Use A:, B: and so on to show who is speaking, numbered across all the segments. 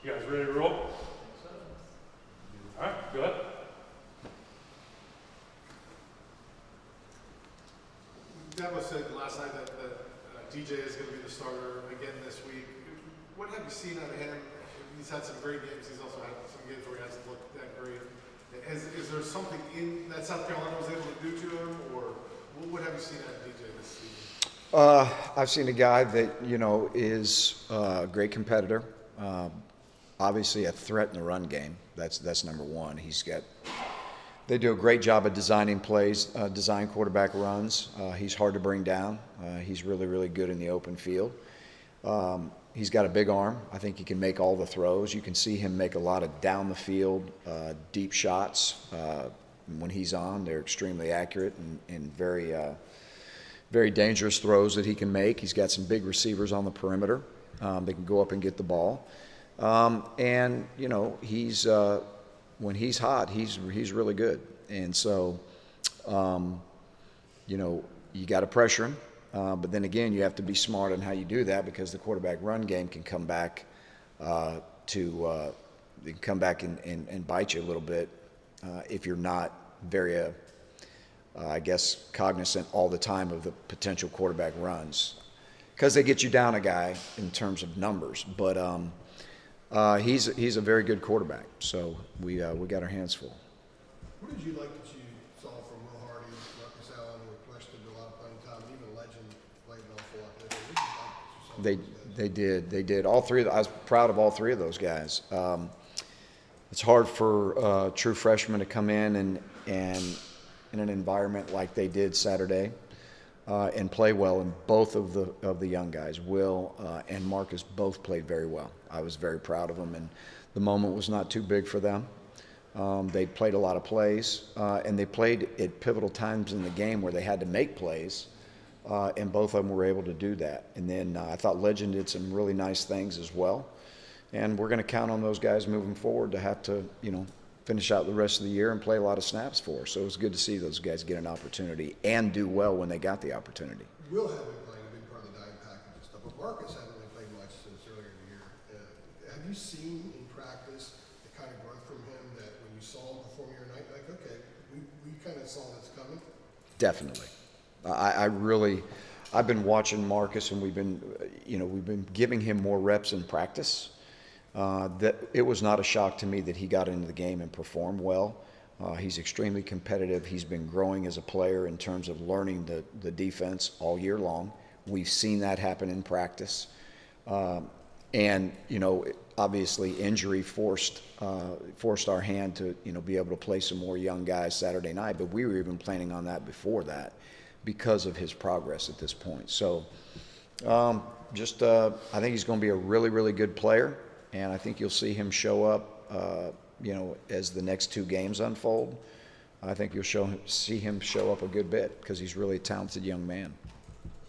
A: You guys ready to roll? All right, go ahead.
B: Dabo said last night that DJ is going to be the starter again this week. What have you seen out of him? He's had some great games. He's also had some games where he hasn't looked that great. Is there something in that South Carolina was able to do to him, or what have you seen out of DJ this season?
C: I've seen a guy that, is a great competitor. Obviously a threat in the run game. That's number one. They do a great job of designing plays, design quarterback runs. He's hard to bring down. He's really, really good in the open field. He's got a big arm. I think he can make all the throws. You can see him make a lot of down the field, deep shots. When he's on, they're extremely accurate and very, very dangerous throws that he can make. He's got some big receivers on the perimeter. They can go up and get the ball. He's when he's hot, he's really good. And so, you got to pressure him. But then again, you have to be smart on how you do that, because the quarterback run game can come back and bite you a little bit if you're not very, cognizant all the time of the potential quarterback runs, because they get you down a guy in terms of numbers. But he's a very good quarterback, so we got our hands full.
B: What did you like that you saw from Will Hardy, Marcus Allen, who were pushed into a lot of playing time, even Legend played an awful lot there? What did you like that you saw?
C: They did. All three. I was proud of all three of those guys. It's hard for true freshmen to come in and in an environment like they did Saturday and play well. And both of the young guys, Will and Marcus, both played very well. I was very proud of them, and the moment was not too big for them. They played a lot of plays, and they played at pivotal times in the game where they had to make plays, and both of them were able to do that. And then I thought Legend did some really nice things as well. And we're going to count on those guys moving forward to have to, finish out the rest of the year and play a lot of snaps for us. So it was good to see those guys get an opportunity and do well when they got the opportunity.
B: Will have been playing a big part of the dime package and stuff, but Marcus hasn't really played much since earlier in the year. Have you seen in practice the kind of growth from him that when you saw him perform your night, like, okay, we kind of saw this coming?
C: Definitely. I've been watching Marcus, and we've been giving him more reps in practice. That it was not a shock to me that he got into the game and performed well. He's extremely competitive. He's been growing as a player in terms of learning the defense all year long. We've seen that happen in practice. Obviously injury forced our hand to, be able to play some more young guys Saturday night, but we were even planning on that before that because of his progress at this point. So I think he's going to be a really, really good player. And I think you'll see him show up, as the next two games unfold. I think you'll see him show up a good bit because he's really a talented young man.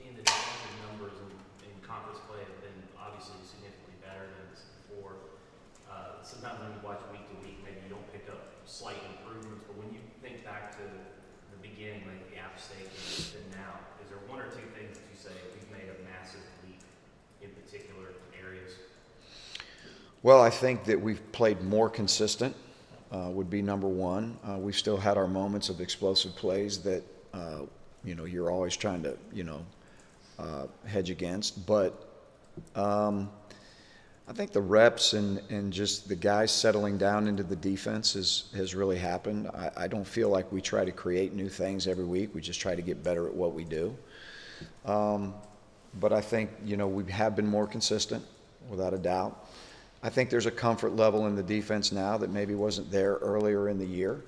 D: Gene, the defensive numbers in conference play have been obviously significantly better than this before. Sometimes when you watch week to week, maybe you don't pick up slight improvements, but when you think back to the beginning, like the App State and now, is there one or two things that you say we've made a massive leap in particular areas?
C: Well, I think that we've played more consistent would be number one. We've still had our moments of explosive plays that, you're always trying to, hedge against. But I think the reps and just the guys settling down into the defense has really happened. I don't feel like we try to create new things every week. We just try to get better at what we do. But I think, we have been more consistent, without a doubt. I think there's a comfort level in the defense now that maybe wasn't there earlier in the year.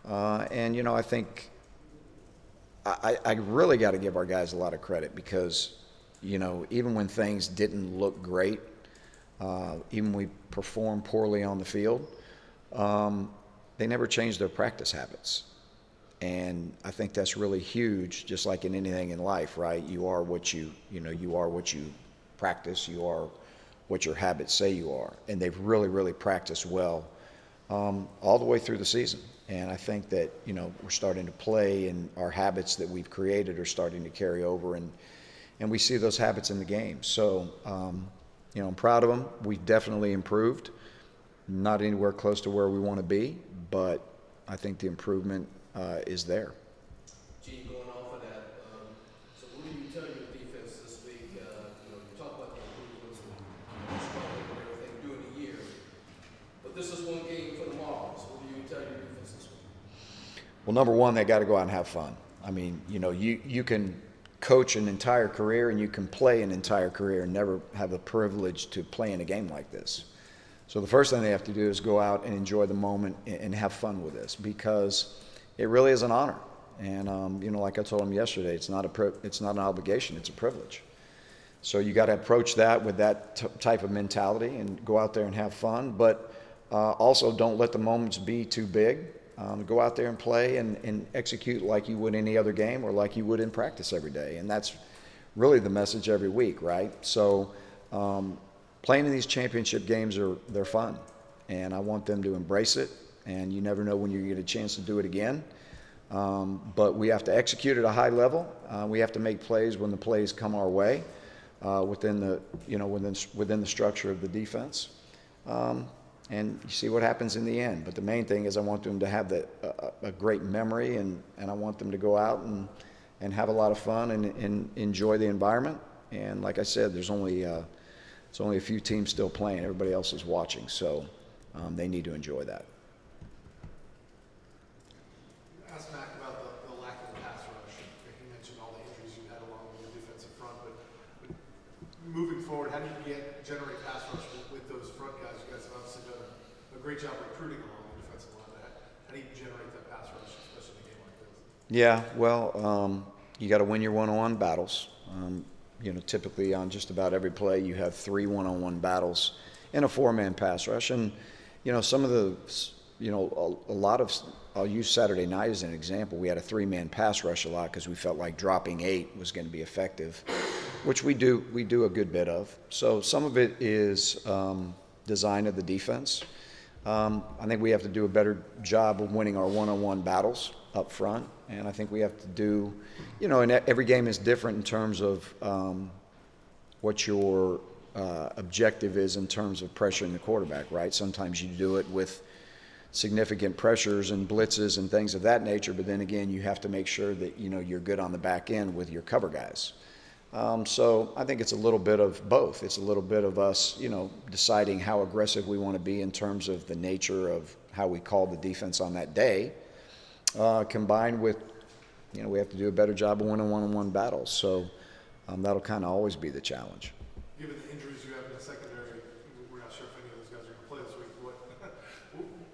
C: I think I really got to give our guys a lot of credit because, even when things didn't look great, even when we performed poorly on the field, they never changed their practice habits. And I think that's really huge, just like in anything in life, right? You are what you practice. You are what your habits say you are. And they've really, really practiced well all the way through the season. And I think that, we're starting to play, and our habits that we've created are starting to carry over, and we see those habits in the game. So, I'm proud of them. We've definitely improved. Not anywhere close to where we want to be, but I think the improvement is there.
A: Gene, going off of that, so what do you tell your defense this week? You talk about the improvements and struggling and everything during the year, but this is one game for tomorrow. So what do you tell your defense this week?
C: Well, number one, they got to go out and have fun. I mean, you can coach an entire career and you can play an entire career and never have the privilege to play in a game like this. So the first thing they have to do is go out and enjoy the moment and have fun with this, because it really is an honor. And like I told them yesterday, it's not an obligation, it's a privilege. So you got to approach that with that type of mentality and go out there and have fun. But also don't let the moments be too big. Go out there and play and execute like you would any other game or like you would in practice every day. And that's really the message every week, right? So playing in these championship games they're fun, and I want them to embrace it. And you never know when you get a chance to do it again. But we have to execute at a high level. We have to make plays when the plays come our way within the structure of the defense. And you see what happens in the end. But the main thing is I want them to have a great memory, and I want them to go out and have a lot of fun and enjoy the environment. And like I said, there's only a few teams still playing. Everybody else is watching, so they need to enjoy that.
B: Ask Mac about the lack of a pass rush. He mentioned all the injuries you had along the defensive front, but moving forward, how do you generate pass rush with those front guys? You guys have obviously done a great job recruiting along the defensive line. How do you generate that pass rush, especially in a game like this?
C: Yeah, well, you got to win your one-on-one battles. Typically on just about every play, you have 3 one-on-one battles in a 4-man pass rush. And, some of the, a lot of, I'll use Saturday night as an example. We had a 3-man pass rush a lot because we felt like dropping 8 was going to be effective, which we do a good bit of. So some of it is design of the defense. I think we have to do a better job of winning our one-on-one battles up front. And I think we have to do, and every game is different in terms of what your objective is in terms of pressuring the quarterback, right? Sometimes you do it with significant pressures and blitzes and things of that nature, but then again, you have to make sure that, you're good on the back end with your cover guys. So I think it's a little bit of both. It's a little bit of us, deciding how aggressive we want to be in terms of the nature of how we call the defense on that day, combined with, we have to do a better job of winning one-on-one battles. So that'll kind of always be the challenge.
B: Given the injuries you have in the secondary, we're not sure if any of those guys are going to play this week.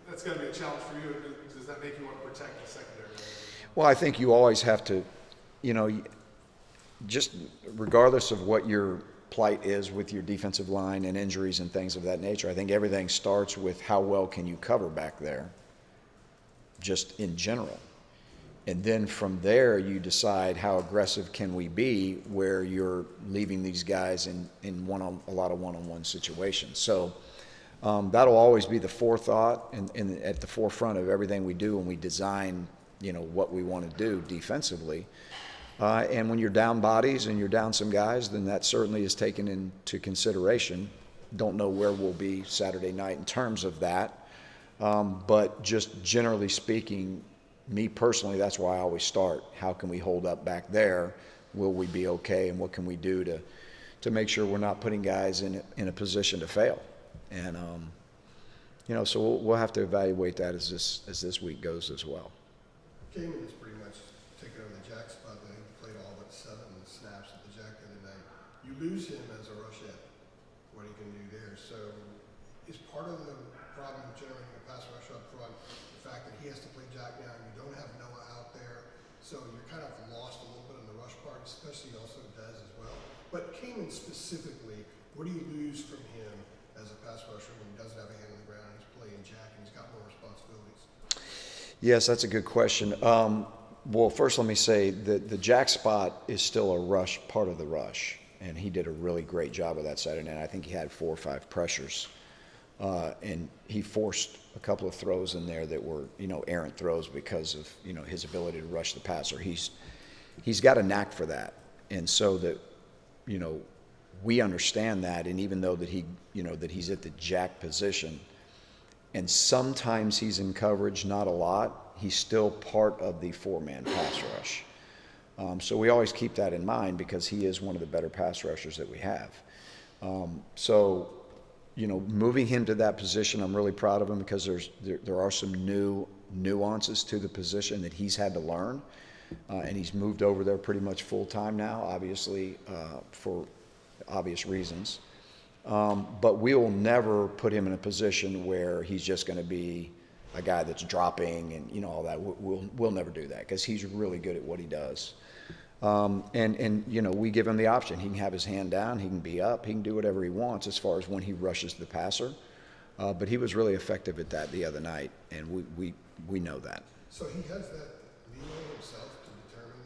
B: That's going to be a challenge for you. Does that make you want to protect the secondary?
C: Well, I think you always have to, just regardless of what your plight is with your defensive line and injuries and things of that nature, I think everything starts with how well can you cover back there, just in general. And then from there, you decide how aggressive can we be where you're leaving these guys in a lot of one-on-one situations. So that'll always be the forethought and at the forefront of everything we do when we design, what we want to do defensively. And when you're down bodies and you're down some guys, then that certainly is taken into consideration. Don't know where we'll be Saturday night in terms of that. But just generally speaking, me personally, that's why I always start. How can we hold up back there? Will we be okay? And what can we do to make sure we're not putting guys in a position to fail? And, so we'll have to evaluate that as this week goes as well.
E: Cayman has pretty much taken over the Jack spot. They played all but 7 snaps at the Jack the other night. You lose him as a rushette, what he can do there. So is part of the problem with generating a pass rush up front the fact that he has to play Jack now, and you don't have Noah out there, so you're kind of lost a little bit in the rush part, especially also Dez as well. But Cayman specifically, what do you lose from him as a pass rusher when he doesn't have a hand on the ground and he's playing Jack and he's got more responsibilities?
C: Yes, that's a good question. Well, first let me say that the Jack spot is still a rush, part of the rush, and he did a really great job of that Saturday night. I think he had 4 or 5 pressures, and he forced a couple of throws in there that were, errant throws because of, his ability to rush the passer. He's got a knack for that, and so that, we understand that, and even though that that he's at the jack position, and sometimes he's in coverage, not a lot, he's still part of the four-man pass rush. So we always keep that in mind because he is one of the better pass rushers that we have. Moving him to that position, I'm really proud of him because there are some new nuances to the position that he's had to learn, and he's moved over there pretty much full-time now, obviously, for obvious reasons. But we will never put him in a position where he's just going to be a guy that's dropping and all that. We'll never do that because he's really good at what he does. We give him the option. He can have his hand down, he can be up, he can do whatever he wants as far as when he rushes the passer. But he was really effective at that the other night, and we know that.
E: So he has that leeway himself to determine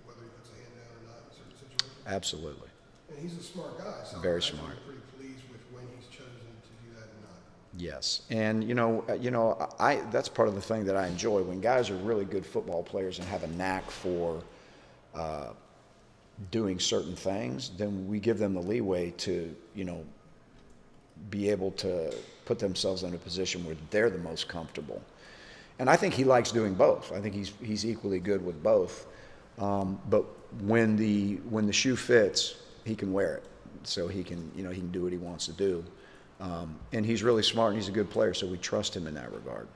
E: whether he puts a hand down or not in certain situations?
C: Absolutely.
E: And he's a smart guy, so
C: Very
E: I'm actually
C: smart.
E: pretty pleased with when he's chosen to do that and not.
C: Yes, and that's part of the thing that I enjoy when guys are really good football players and have a knack for doing certain things. Then we give them the leeway to be able to put themselves in a position where they're the most comfortable. And I think he likes doing both. I think he's equally good with both. But when the shoe fits, he can wear it, so he can he can do what he wants to do. And he's really smart and he's a good player, so we trust him in that regard.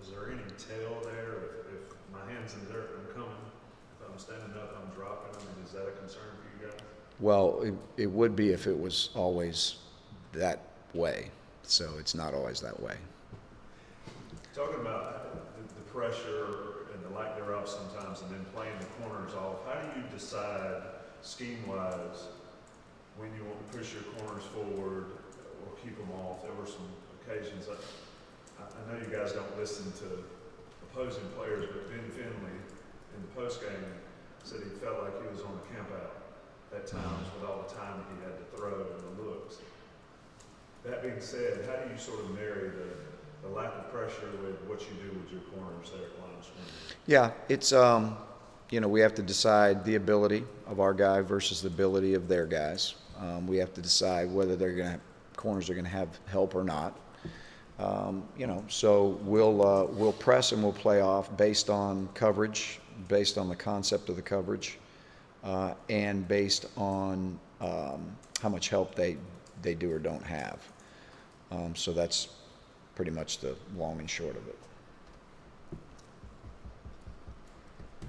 F: Is there any tell there if my hand's in the dirt, I'm coming? If I'm standing up, I'm dropping? I mean, is that a concern for you guys?
C: Well, it would be if it was always that way. So it's not always that way.
F: Talking about the pressure and the lack thereof sometimes, and then playing the corners off, how do you decide scheme-wise when you want to push your corners forward or keep them off? There were some occasions, I know you guys don't listen to opposing players, but Ben Finley in the postgame said he felt like he was on the camp out at times with all the time that he had to throw and the looks. That being said, how do you sort of marry the lack of pressure with what you do with your corners there at line of scrimmage?
C: Yeah, it's we have to decide the ability of our guy versus the ability of their guys. We have to decide whether corners are going to have help or not. So we'll press and we'll play off based on coverage, based on the concept of the coverage, and based on how much help they do or don't have. So that's pretty much the long and short of it.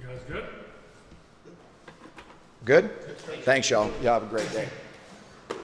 G: You guys good?
C: Good? Thanks, y'all. Y'all have a great day.